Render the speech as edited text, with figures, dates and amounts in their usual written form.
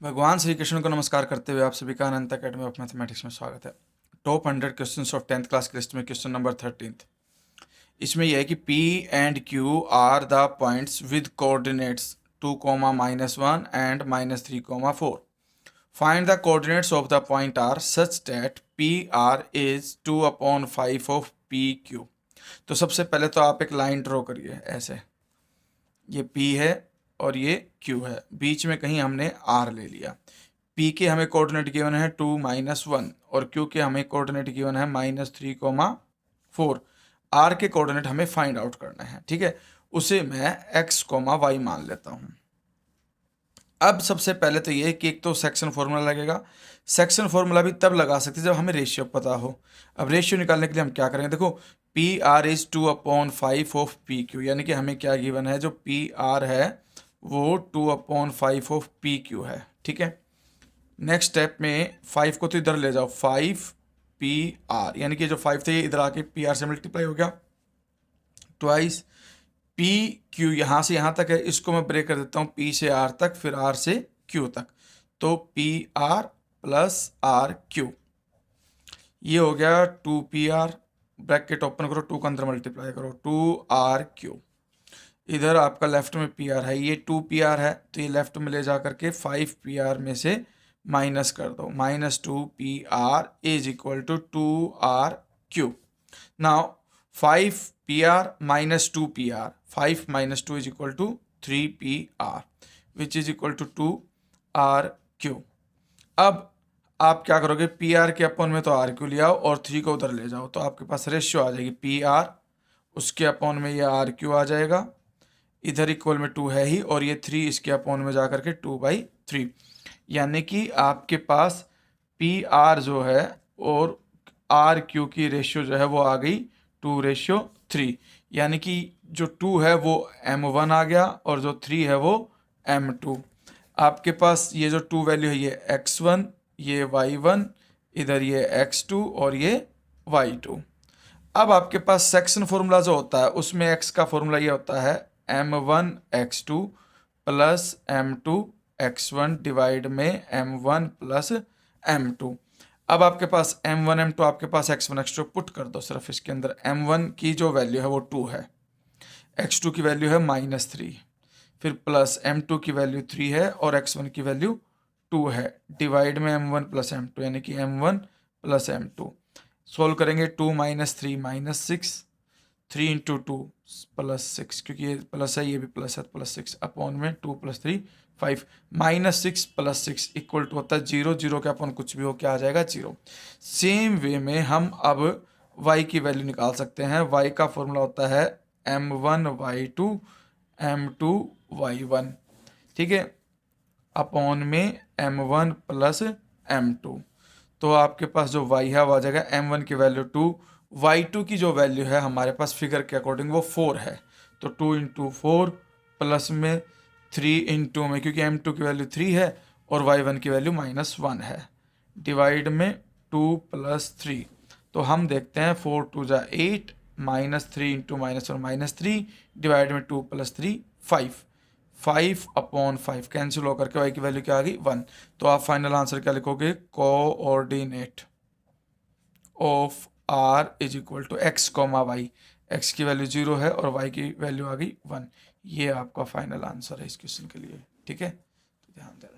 भगवान श्री कृष्ण को नमस्कार करते हुए आप सभी का अनंत अकेडमी ऑफ मैथमेटिक्स में स्वागत है। Top 100 questions of 10th class की लिस्ट में क्वेश्चन नंबर 13th। इसमें यह है कि P and Q are the points with coordinates 2, -1 and -3, 4। Find the coordinates of the point R such that PR is 2/5 of PQ। तो सबसे पहले तो आप एक लाइन ड्रॉ करिए ऐसे, ये P है और ये Q है, बीच में कहीं हमने R ले लिया। P के हमें कोऑर्डिनेट गिवन है 2, -1 और Q के हमें कोऑर्डिनेट गिवन है -3, 4। R के कोऑर्डिनेट हमें फाइंड आउट करना है, ठीक है। उसे मैं x, y मान लेता हूँ। अब सबसे पहले तो ये कि एक तो सेक्शन फॉर्मूला लगेगा। सेक्शन फॉर्मूला भी तब लगा सकते हैं जब हमें रेशियो पता हो। अब रेशियो निकालने के लिए हम क्या करेंगे, देखो PR इज 2/5 ऑफ PQ, यानी कि हमें क्या गिवन है, जो PR है वो 2/5 ऑफ PQ है, ठीक है। नेक्स्ट स्टेप में 5 को तो इधर ले जाओ, 5PR, यानी कि जो 5 थे इधर आके PR से मल्टीप्लाई हो गया ट्वाइस। PQ यहाँ से यहाँ तक है, इसको मैं ब्रेक कर देता हूँ P से R तक, फिर R से Q तक, तो PR प्लस RQ, ये हो गया 2PR। ब्रैकेट ओपन करो, 2 का अंदर मल्टीप्लाई करो, 2RQ। इधर आपका लेफ्ट में PR है, ये 2PR है, तो ये लेफ्ट में ले जा करके 5PR में से माइनस कर दो, -2PR is equal to 2RQ। Now 5PR minus 2PR, 5 minus 2 is equal to 3PR, which is equal to 2RQ। अब आप क्या करोगे, PR के अपॉन में तो RQ ले आओ और 3 को उधर ले जाओ, तो आपके पास रेशियो आ जाएगी PR, उसके अपॉन में ये RQ आ जाएगा, इधर इक्वल में 2 है ही, और ये 3 इसके अपॉन में जा करके 2/3, यानी कि आपके पास PR जो है और RQ की रेशियो जो है वो आ गई 2:3, यानी कि जो 2 है वो M1 आ गया और जो 3 है वो M2। आपके पास ये जो 2 वैल्यू है ये X1, ये Y1, इधर ये X2 और ये Y2। अब आपके पास सेक्शन फॉर्मूला जो होता है उसमें x का फॉर्मूला ये होता है M1 X2 plus M2 X1 divide में M1 प्लस M2। अब आपके पास M1 M2, आपके पास X1 X2 पुट कर दो सिर्फ इसके अंदर। M1 की जो वैल्यू है वो 2 है, X2 की वैल्यू है -3, फिर प्लस M2 की वैल्यू 3 है और X1 की वैल्यू 2 है, डिवाइड में M1 प्लस M2, यानी कि M1 प्लस M2। सोल्व करेंगे, 2 - 3 -6, 3 × 2 +6, क्योंकि ये प्लस है ये भी प्लस है, +6 अपॉन में 2 + 3 5, -6 + 6 इक्वल टू होता है 0, 0 के अपॉन कुछ भी हो क्या आ जाएगा 0। सेम वे में हम अब y की वैल्यू निकाल सकते हैं। y का फॉर्मूला होता है M1 Y2 M2 Y1, ठीक है, अपॉन में M1 प्लस M2। तो आपके पास जो y है वो आ जाएगा M1 की वैल्यू 2, Y2 की जो वैल्यू है हमारे पास फिगर के अकॉर्डिंग वो 4 है, तो 2 × 4 प्लस में 3 × में, क्योंकि M2 की वैल्यू 3 है और Y1 की वैल्यू -1 है, डिवाइड में 2 + 3। तो हम देखते हैं 4 × 2 = 8, -3 × -1 -3, डिवाइड में 2 + 3 5, 5/5 कैंसिल होकर के y की वैल्यू क्या आ गई 1। तो आप फाइनल आंसर क्या लिखोगे, coordinate of r is equal to x, y। x की वैल्यू 0 है और y की वैल्यू आ गई 1। ये आपका फाइनल आंसर है इस क्वेश्चन के लिए, ठीक है, तो ध्यान देना।